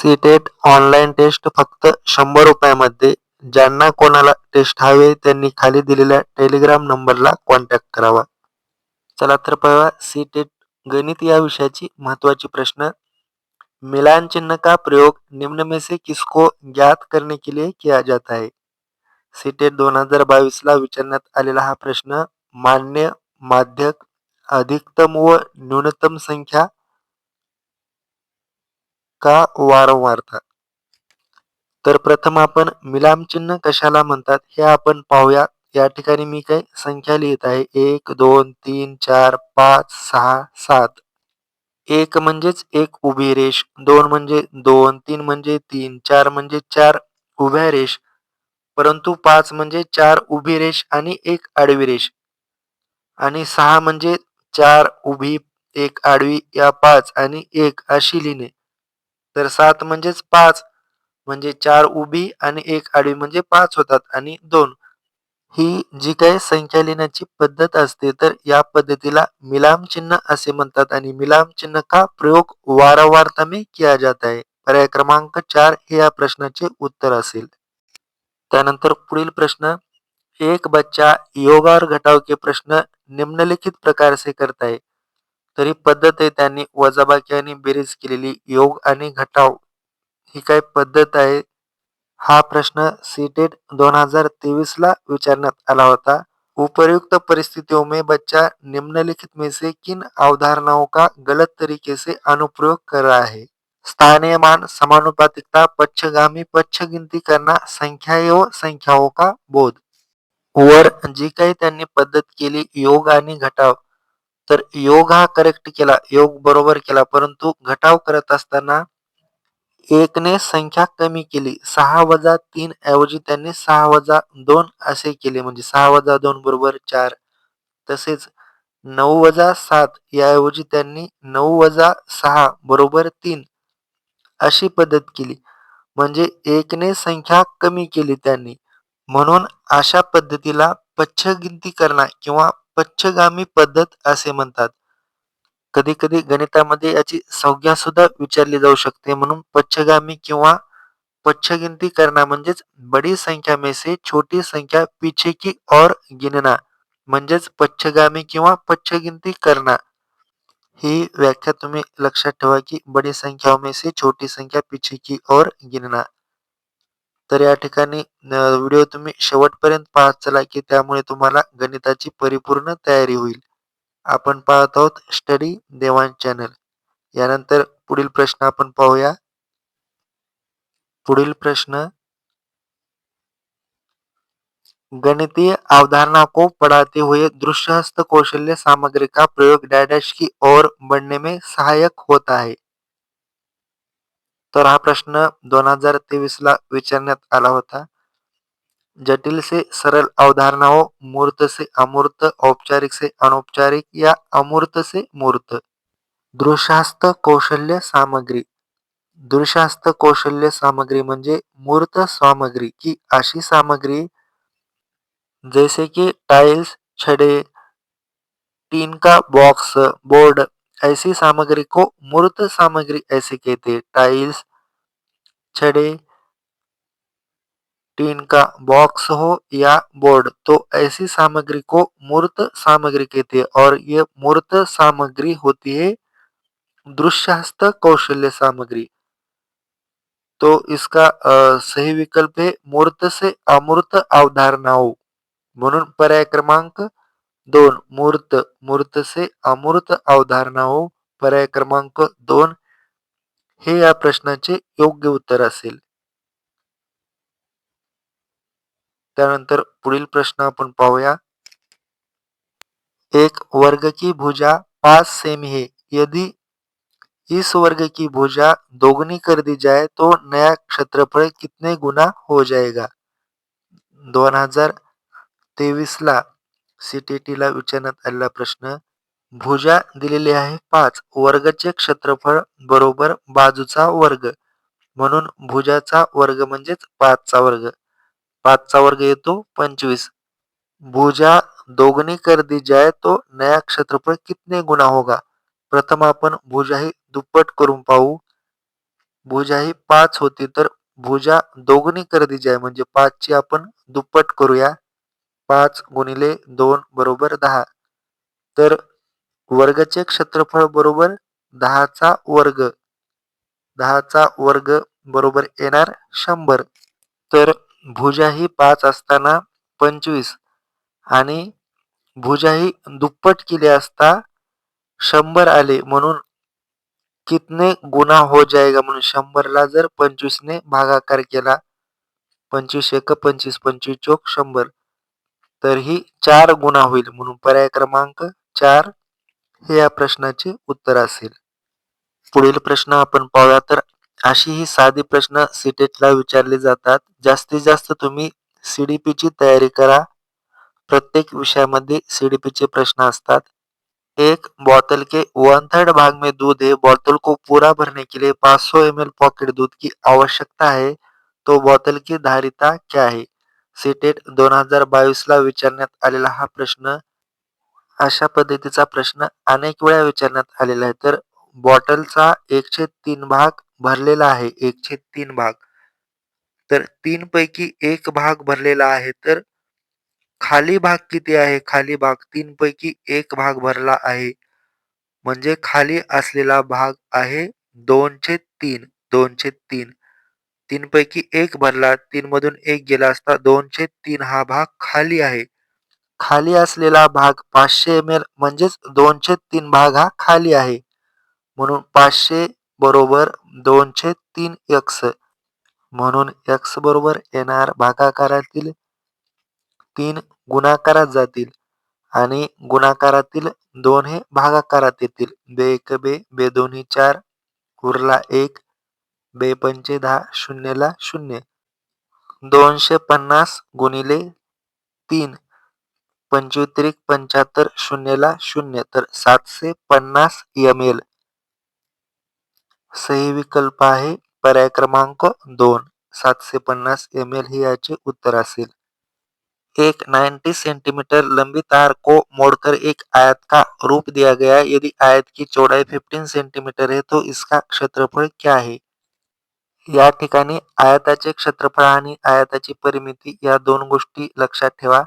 CTET online taste फक्त 100 रुपयामध्ये. ज्यांना कोणाला टेस्ट हवे त्यांनी खाली दिलेल्या टेलिग्राम नंबरला कॉन्टॅक्ट करावा. चला तर पाहूया सीटेट गणित या विषयाची महत्वाची प्रश्न. मिलान चिन्ह का प्रयोग निम्न में से किसको ज्ञात करने के लिए किया जाता है. सीटेट 2022 ला विचारण्यात आलेला हा प्रश्न. मान्य, माध्यक, अधिकतम व न्यूनतम संख्या का वारंवारता. तर प्रथम आपण मिलान चिन्ह कशाला म्हणतात हे आपण पाहूया. या ठिकाणी मी काही संख्या लिहित आहे. 1 2 3 4 5 6 7. 1 म्हणजेच एक उभी रेष, 2 म्हणजे 2, 3 म्हणजे 3, 4 म्हणजे 4 उभ्या रेष, परंतु 5 म्हणजे 4 उभी रेष आणि एक आडवी रेष, आणि 6 म्हणजे 4 उभी, एक आडवी, या 5 आणि 1 अशी लिहिणे. तर 7 म्हणजेच 5 म्हणजे 4 उभी आणि एक आडवी म्हणजे 5 होतात आणि 2. ही जी काही संख्या लिहिण्याची पद्धत असते तर या पद्धतीला मिलान चिन्ह असे म्हणतात. आणि मिलान चिन्ह का प्रयोग वारंवारता में किया जाता है. पर्याय क्रमांक 4 हे या प्रश्नाचे उत्तर असेल. त्यानंतर पुढील प्रश्न. एक बच्चा योग और घटाव के प्रश्न निम्नलिखित प्रकार से करता है. तरी पद्धत आहे, त्यांनी वजाबाकी आणि बेरीज केलेली. योग आणि घटाव ही काय पद्धत आहे. हा प्रश्न सीटेट 2023 ला विचारण्यात आला होता. उपर्युक्त परिस्थितियों में बच्चा निम्नलिखित में से किन अवधारणाओं का गलत तरीके से अनुप्रयोग कर रहा है. स्थानीय मान, समानुपातिकता, पक्षगामी, पक्ष गिनती करना, संख्या व संख्याओं का बोध. वर जी काही त्यांनी पद्धत केली योग आणि घटाव, तर योग हा करेक्ट केला, योग बरोबर केला, परंतु घटाव करत असताना एकने संख्या कमी केली. 6-3 ऐवजी त्यांनी 6-2 असे केले, म्हणजे 6-2 बरोबर 4. तसेच 9-7 याऐवजी त्यांनी 9-6 बरोबर 3 अशी पद्धत केली, म्हणजे एकने संख्या कमी केली त्यांनी. म्हणून अशा पद्धतीला पक्षगिनती करना किंवा पक्षगामी पद्धत असे म्हणतात. कधी कधी गणितामध्ये याची संज्ञा सुद्धा विचारली जाऊ शकते. म्हणून पक्षगामी किंवा पक्षगिनती करना म्हणजेच बड़ी संख्या में से छोटी संख्या पीछे की ओर गिनना, म्हणजेच पक्षगामी किंवा पक्षगिनती करना. ही व्याख्या तुम्ही लक्षात ठेवा की बड़ी संख्याओं में से छोटी संख्या पीछे की ओर गिनना. तर या ठिकाणी व्हिडिओ तुम्ही शेवटपर्यंत पाहत चला की त्यामुळे तुम्हाला गणिताची परिपूर्ण तयारी होईल. आपण पाहत आहोत स्टडी देवांश चॅनल. यानंतर पुढील प्रश्न आपण पाहूया. पुढील प्रश्न. गणितीय अवधारणा को पढ़ाते हुए दृश्य हस्त कौशल्य सामग्री का प्रयोग डैश की ओर बढ़ने में सहायक होता है. तर हा प्रश्न 2023 ला विचारण्यात आला होता. जटिल से सरल अवधारणाओं, मूर्त से अमूर्त, औपचारिक से अनौपचारिक या अमूर्त से मूर्त. दृश्यहस्त कौशल्य सामग्री. दृश्यहस्त कौशल्य सामग्री म्हणजे मूर्त सामग्री की अशी सामग्री जैसे कि टाइल्स, छड़े, टीन का बॉक्स, बोर्ड, ऐसी सामग्री को मूर्त सामग्री ऐसे कहते हैं. टाइल्स, छड़े, टीन का बॉक्स हो या बोर्ड, तो ऐसी सामग्री को मूर्त सामग्री कहते हैं. और ये मूर्त सामग्री होती है दृश्यहस्त कौशल्य सामग्री. तो इसका सही विकल्प है मूर्त से अमूर्त अवधारणाओं. म्हणून पर्याय क्रमांक 2 मूर्त, मूर्त से अमूर्त अवधारणाओं, पर्याय क्रमांक 2 हे या प्रश्नाचे योग्य उत्तर असेल. त्यानंतर पुढील प्रश्न आपण पाहूया. एक वर्ग की भुजा 5 सेमी है. यदि इस वर्ग की भुजा दोगुनी कर दी जाए तो नया क्षेत्रफळ कितने गुना हो जाएगा. 2023 ला सीटीटी ला विचारण्यात आलेला प्रश्न. भुजा दिलेली आहे 5, वर्गाचे क्षेत्रफळ बरोबर बाजूचा वर्ग, म्हणून भुजाचा वर्ग म्हणजेच 5 चा वर्ग. 5 चा वर्ग येतो 25. भुजा दोगुनी कर दी जाए तो नया क्षेत्रफळ कितने गुना होगा. प्रथम आपण भुजा ही दुप्पट करून पाहू. भुजा ही 5 होती तर भुजा दोगुणी कर दीजिए म्हणजे 5 ची आपण दुप्पट करूया. 5 गुणिले 2 बरोबर 10. तर वर्गचे क्षेत्रफळ बरोबर 10 चा वर्ग. 10 चा वर्ग बरोबर येणार 100. तर भुजा ही 5 असताना 25 आणि भुजा ही दुप्पट केली असता 100 आले म्हणून कितने गुना हो जाएगा म्हणून 100 ला जर 25 ने भागाकार केला 25 एक 25 25 चोक 100 तर ही 4 गुना होईल म्हणून पर्याय क्रमांक 4 हे या प्रश्नाचे उत्तर असेल. पुढील प्रश्न आपण पाहूया तर अशी ही साधी प्रश्न सीटेटला विचारले जातात. जास्तीत जास्त तुम्ही सीडीपीची तयारी करा. प्रत्येक विषयामध्ये सीडीपीचे प्रश्न असतात. एक बोतल के 1/3 भाग में दूध है, बोतल को पूरा भरने के लिए 500 ml पॉकेट दूध की आवश्यकता है, तो बोतल की धारिता क्या है? सीटेट 2022 ला विचारण्यात आलेला हा प्रश्न अशा पद्धतीचा प्रश्न अनेक वेळा विचारण्यात आलेला आहे. तर बॉटलचा 1/3 भाग भरलेला आहे. 1/3 भाग. तर 3 पैकी 1 भाग भरलेला आहे. तर खाली भाग किती आहे? खाली भाग 3 पैकी 1 भाग भरला आहे. म्हणजे खाली असलेला भाग आहे 2/3. 2/3. 3 पैकी 1 भरला. 3 मधून 1 गेला असता 2/3 हा भाग खाली आहे. खाली असलेला भाग 500 ml म्हणजेच 2/3 भाग हा खाली आहे. म्हणून 500 बरोबर 2/3 x म्हणून x बरोबर येणार भागाकारातील 3 गुणाकारात जातील आणि गुणाकारातील 2 हे भागाकारात येतील. बे एक बे, बे दोन्ही 4, उरला 1, बे पंचे 10, शून्यला 0. 250 गुणिले 3 पंचवितिरिक्त 75 शून्यला 0 तर 750 ml सही विकल्प आहे पर्याय क्रमांक 2. 750 ml हे याचे उत्तर असेल. एक 90 सेंटीमीटर लंबी तार को मोड़कर एक आयत का रूप दिया गया है. यदि आयत की चौड़ाई 15 सेंटीमीटर है तो इसका क्षेत्रफळ क्या आहे? या ठिकाणी आयताचे क्षेत्रफळ आणि आयताची परिमिती या दोन गोष्टी लक्षात ठेवा.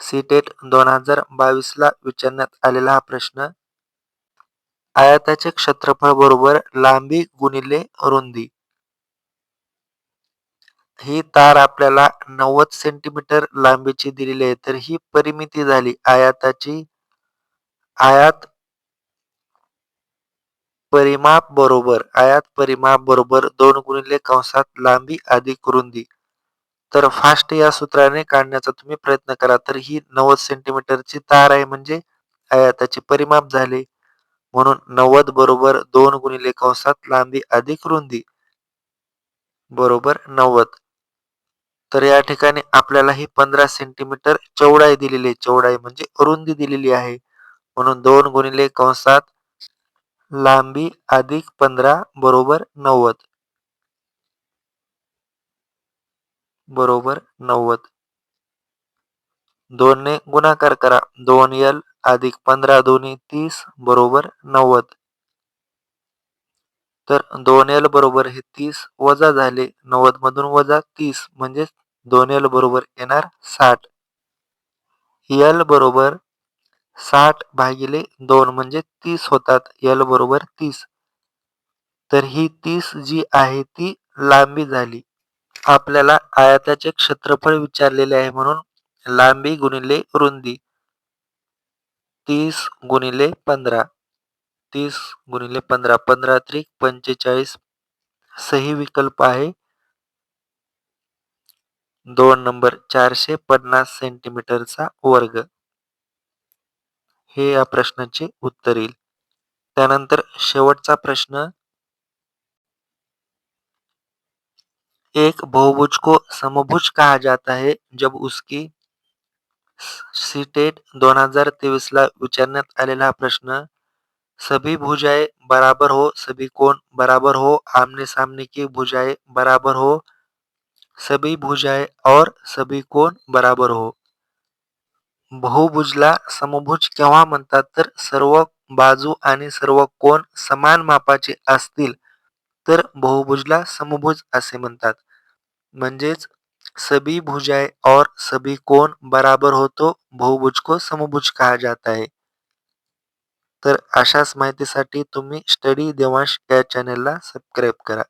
सीटेट 2022 ला विचारण्यात आलेला हा प्रश्न. आयताचे क्षेत्रफळ बरोबर लांबी गुणिले रुंदी. ही तार आपल्याला 90 सेंटीमीटर लांबीची दिलेली आहे तर ही परिमिती झाली आयताची. आयत परिमाप बरोबर 2 गुणिले कंसात लांबी अधिक रुंदी. तर फास्ट या सूत्राने काढण्याचा तुम्ही प्रयत्न करा. तर ही 90 सेंटीमीटरची तार आहे म्हणजे आयताचे परिमाप झाले. म्हणून 90 बरोबर 2 गुणिले कंसात लांबी अधिक रुंदी बरोबर 90. तर या ठिकाणी आपल्याला ही 15 सेंटीमीटर चौडाई दिलेली आहे. चौडाई म्हणजे रुंदी दिलेली आहे. म्हणून 2 गुणिले कंसात लांबी अधिक 15 बरोबर 90 बरोबर 90. 2 ने गुणाकार करा. 2l अधिक 15 दोन्ही 30 बरोबर 90. तर 2l बरोबर हे 30 वजा झाले. 90 मधून वजा 30 म्हणजे 2l बरोबर येणार 60. l बरोबर 60 भागिले 2 म्हणजे 30 होतात. l बरोबर 30. तर ही 30 जी आहे ती लांबी झाली. आपल्याला आयताचे क्षेत्रफळ विचारलेले आहे म्हणून लांबी गुणिले रुंदी 30 गुणिले 15. 30 गुणिले 15 15 त्रिक 45 सही विकल्प आहे 2 नंबर 450 सेंटीमीटरचा वर्ग हे या प्रश्नाचे उत्तर येईल. त्यानंतर शेवटचा प्रश्न. एक बहुभुज को समभुज कहा जाता है जब उसकी सीटेट 2023 ला विचारण्यात आलेला हा प्रश्न. सभी भुजाएं बराबर हो, सभी कोण बराबर हो, आमने सामने की भुजाएं बराबर हो, सभी भुजाएं और सभी कोण बराबर हो. बहुभुजला समभुज केव्हा म्हणतात तर सर्व बाजू आणि सर्व कोण समान मापाचे असतील तर बहुभुजला समभुज असे म्हणतात. म्हणजेच सभी भुजाएं और सभी कोण बराबर हो तो बहुभुज को समभुज कहा जाता है. तर अशाच माहितीसाठी तुम्ही स्टडी देवांश या चॅनेलला सबस्क्राईब करा.